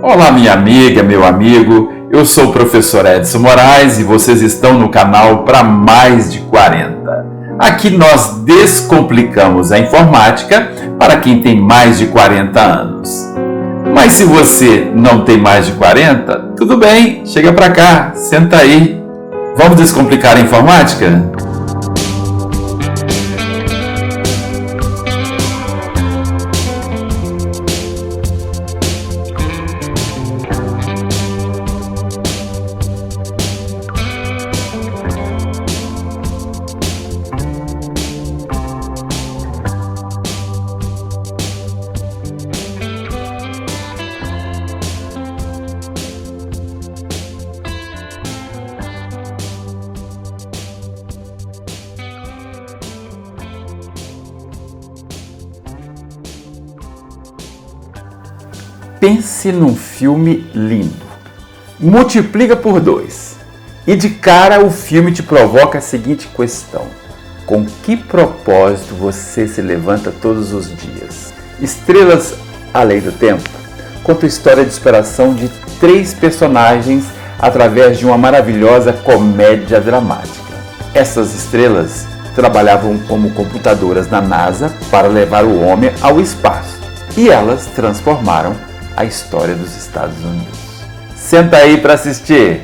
Olá, minha amiga, meu amigo, eu sou o professor Edson Moraes e vocês estão no canal para mais de 40. Aqui nós descomplicamos a informática para quem tem mais de 40 anos. Mas se você não tem mais de 40, tudo bem, chega para cá, senta aí. Vamos descomplicar a informática? Pense num filme lindo. Multiplica por 2. E de cara o filme te provoca a seguinte questão: com que propósito você se levanta todos os dias? Estrelas Além do Tempo conta a história de superação de 3 personagens através de uma maravilhosa comédia dramática. Essas estrelas trabalhavam como computadoras na NASA para levar o homem ao espaço. E elas transformaram a história dos Estados Unidos. Senta aí para assistir!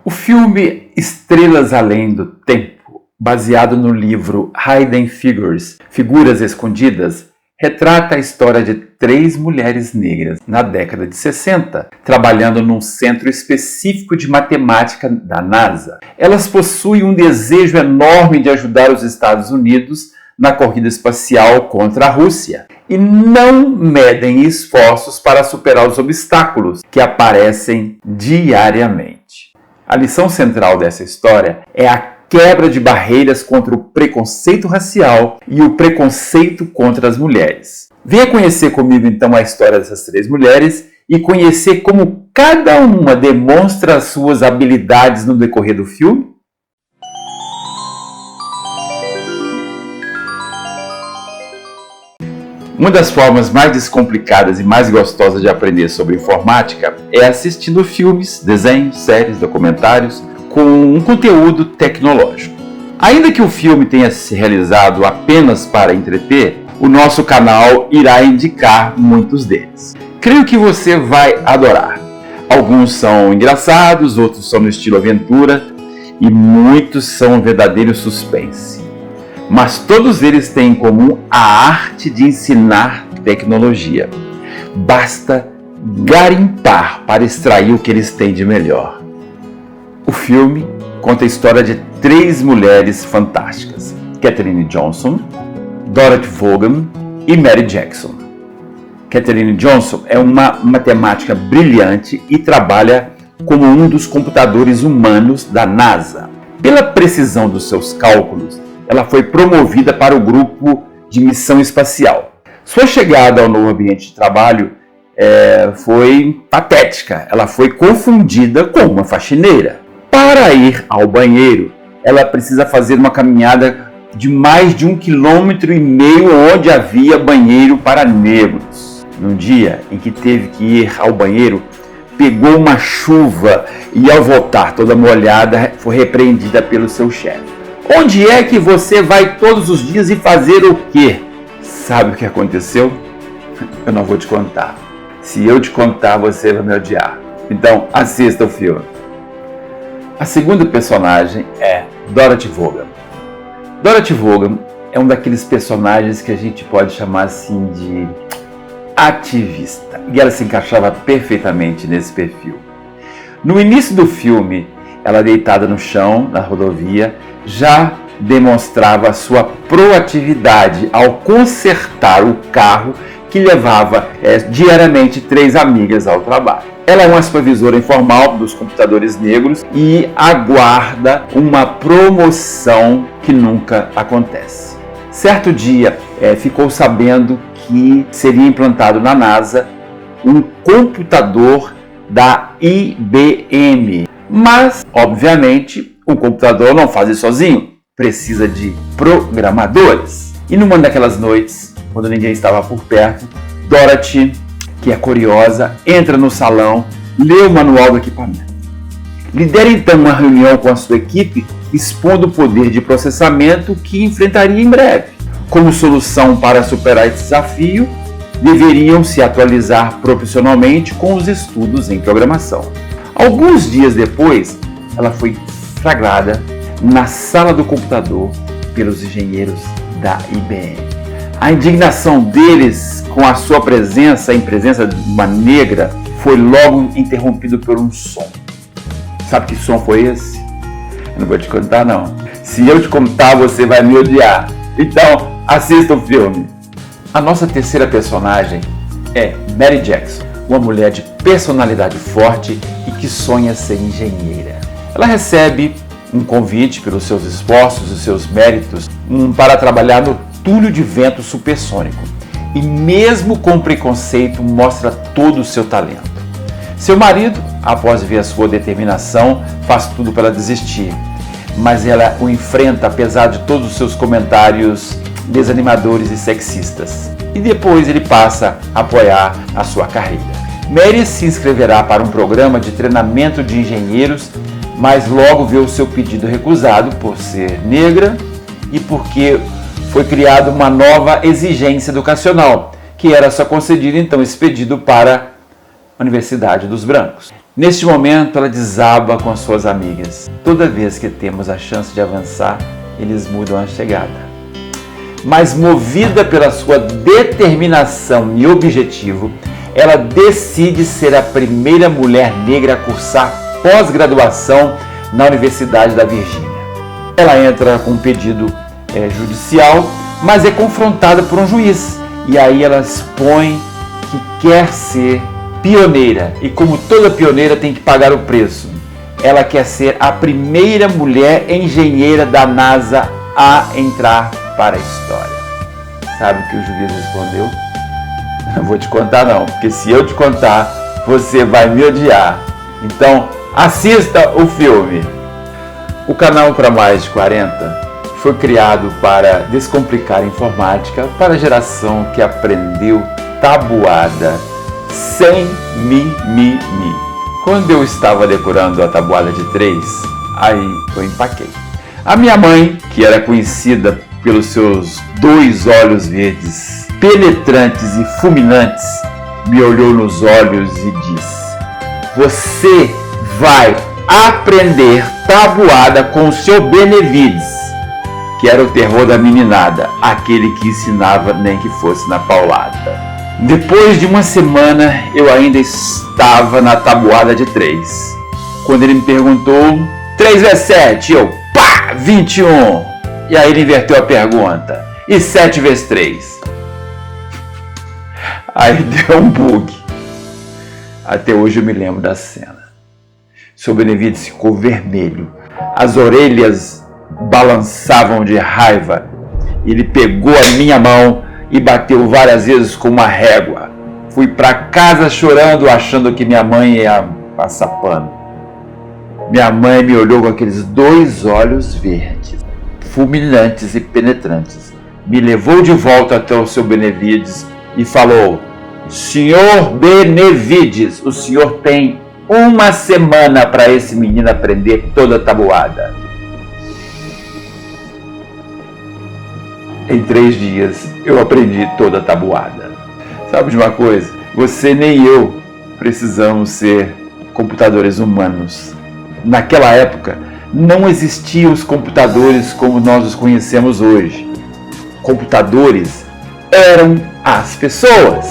O filme Estrelas Além do Tempo, baseado no livro Hidden Figures, Figuras Escondidas, retrata a história de 3 mulheres negras na década de 60, trabalhando num centro específico de matemática da NASA. Elas possuem um desejo enorme de ajudar os Estados Unidos na corrida espacial contra a Rússia e não medem esforços para superar os obstáculos que aparecem diariamente. A lição central dessa história é a quebra de barreiras contra o preconceito racial e o preconceito contra as mulheres. Venha conhecer comigo então a história dessas 3 mulheres e conhecer como cada uma demonstra as suas habilidades no decorrer do filme. Uma das formas mais descomplicadas e mais gostosas de aprender sobre informática é assistindo filmes, desenhos, séries, documentários com um conteúdo tecnológico. Ainda que o filme tenha se realizado apenas para entreter, o nosso canal irá indicar muitos deles. Creio que você vai adorar. Alguns são engraçados, outros são no estilo aventura e muitos são um verdadeiro suspense. Mas todos eles têm em comum a arte de ensinar tecnologia. Basta garimpar para extrair o que eles têm de melhor. O filme conta a história de 3 mulheres fantásticas: Katherine Johnson, Dorothy Vaughan e Mary Jackson. Katherine Johnson é uma matemática brilhante e trabalha como um dos computadores humanos da NASA. Pela precisão dos seus cálculos, ela foi promovida para o grupo de missão espacial. Sua chegada ao novo ambiente de trabalho foi patética. Ela foi confundida com uma faxineira. Para ir ao banheiro, ela precisa fazer uma caminhada de mais de 1,5 km onde havia banheiro para negros. Num dia em que teve que ir ao banheiro, pegou uma chuva e ao voltar toda molhada, foi repreendida pelo seu chefe. Onde é que você vai todos os dias e fazer o quê? Sabe o que aconteceu? Eu não vou te contar. Se eu te contar, você vai me odiar. Então, assista o filme. A segunda personagem é Dorothy Vaughan. Dorothy Vaughan é um daqueles personagens que a gente pode chamar assim de ativista. E ela se encaixava perfeitamente nesse perfil. No início do filme, ela deitada no chão, na rodovia, já demonstrava sua proatividade ao consertar o carro que levava diariamente 3 amigas ao trabalho. Ela é uma supervisora informal dos computadores negros e aguarda uma promoção que nunca acontece. Certo dia, ficou sabendo que seria implantado na NASA um computador da IBM. Mas, obviamente, um computador não faz isso sozinho, precisa de programadores. E numa daquelas noites, quando ninguém estava por perto, Dorothy, que é curiosa, entra no salão, lê o manual do equipamento. Lidera então uma reunião com a sua equipe, expondo o poder de processamento que enfrentaria em breve. Como solução para superar esse desafio, deveriam se atualizar profissionalmente com os estudos em programação. Alguns dias depois, ela foi flagrada na sala do computador pelos engenheiros da IBM. A indignação deles com a sua presença, em presença de uma negra, foi logo interrompido por um som. Sabe que som foi esse? Eu não vou te contar, não. Se eu te contar, você vai me odiar. Então, assista o filme. A nossa terceira personagem é Mary Jackson, uma mulher de personalidade forte e que sonha ser engenheira. Ela recebe um convite pelos seus esforços e seus méritos para trabalhar no túnel de vento supersônico. E mesmo com preconceito, mostra todo o seu talento. Seu marido, após ver a sua determinação, faz tudo para desistir. Mas ela o enfrenta apesar de todos os seus comentários desanimadores e sexistas. E depois ele passa a apoiar a sua carreira. Mary se inscreverá para um programa de treinamento de engenheiros, mas logo vê o seu pedido recusado por ser negra e porque foi criada uma nova exigência educacional, que era só concedida então esse pedido para a Universidade dos Brancos. Neste momento, ela desaba com as suas amigas. Toda vez que temos a chance de avançar, eles mudam a chegada. Mas movida pela sua determinação e objetivo, ela decide ser a primeira mulher negra a cursar pós-graduação na Universidade da Virgínia. Ela entra com um pedido judicial, mas é confrontada por um juiz. E aí ela expõe que quer ser pioneira. E como toda pioneira tem que pagar o preço. Ela quer ser a primeira mulher engenheira da NASA a entrar para a história. Sabe o que o juiz respondeu? Não vou te contar não, porque se eu te contar, você vai me odiar. Então, assista o filme. O canal Para Mais de 40 foi criado para descomplicar a informática para a geração que aprendeu tabuada sem mimimi. Quando eu estava decorando a tabuada de 3, aí eu empaquei. A minha mãe, que era conhecida pelos seus 2 olhos verdes penetrantes e fulminantes, me olhou nos olhos e disse: "Você vai aprender tabuada com o seu Benevides", que era o terror da meninada, aquele que ensinava nem que fosse na paulada. Depois de uma semana, eu ainda estava na tabuada de 3. Quando ele me perguntou, 3 vezes 7, eu, pá, 21. E aí ele inverteu a pergunta, e 7 vezes 3? Aí deu um bug. Até hoje eu me lembro da cena. Seu Benevides ficou vermelho, as orelhas balançavam de raiva. Ele pegou a minha mão e bateu várias vezes com uma régua. Fui para casa chorando, achando que minha mãe ia passar pano. Minha mãe me olhou com aqueles 2 olhos verdes, fulminantes e penetrantes. Me levou de volta até o seu Benevides e falou: "Senhor Benevides, o senhor tem 1 semana para esse menino aprender toda a tabuada." Em 3 dias eu aprendi toda a tabuada. Sabe de uma coisa? Você nem eu precisamos ser computadores humanos. Naquela época não existiam os computadores como nós os conhecemos hoje. Computadores eram as pessoas.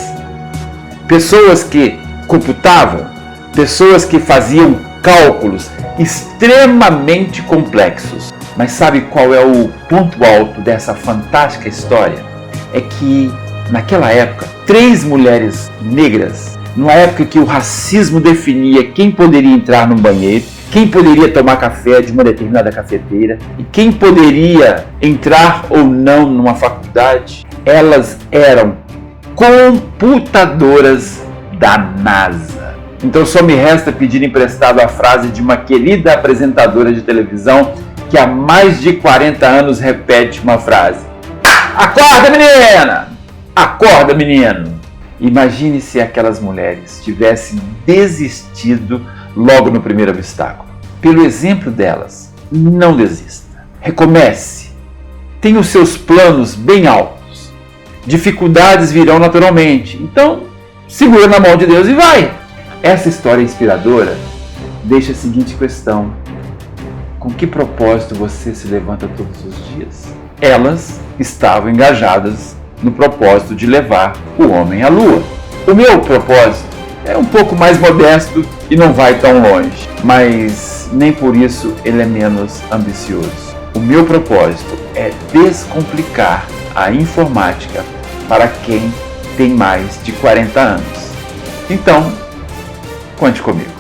Pessoas que computavam, pessoas que faziam cálculos extremamente complexos. Mas sabe qual é o ponto alto dessa fantástica história? É que, naquela época, 3 mulheres negras numa época que o racismo definia quem poderia entrar num banheiro, quem poderia tomar café de uma determinada cafeteira e quem poderia entrar ou não numa faculdade, elas eram computadoras da NASA. Então só me resta pedir emprestado a frase de uma querida apresentadora de televisão que há mais de 40 anos repete uma frase: acorda, menina! Acorda, menino! Imagine se aquelas mulheres tivessem desistido logo no primeiro obstáculo. Pelo exemplo delas, não desista. Recomece. Tenha os seus planos bem altos. Dificuldades virão naturalmente. Então, segura na mão de Deus e vai. Essa história inspiradora deixa a seguinte questão: com que propósito você se levanta todos os dias? Elas estavam engajadas no propósito de levar o homem à lua. O meu propósito é um pouco mais modesto e não vai tão longe, mas nem por isso ele é menos ambicioso. O meu propósito é descomplicar a informática para quem tem mais de 40 anos. Então, conte comigo.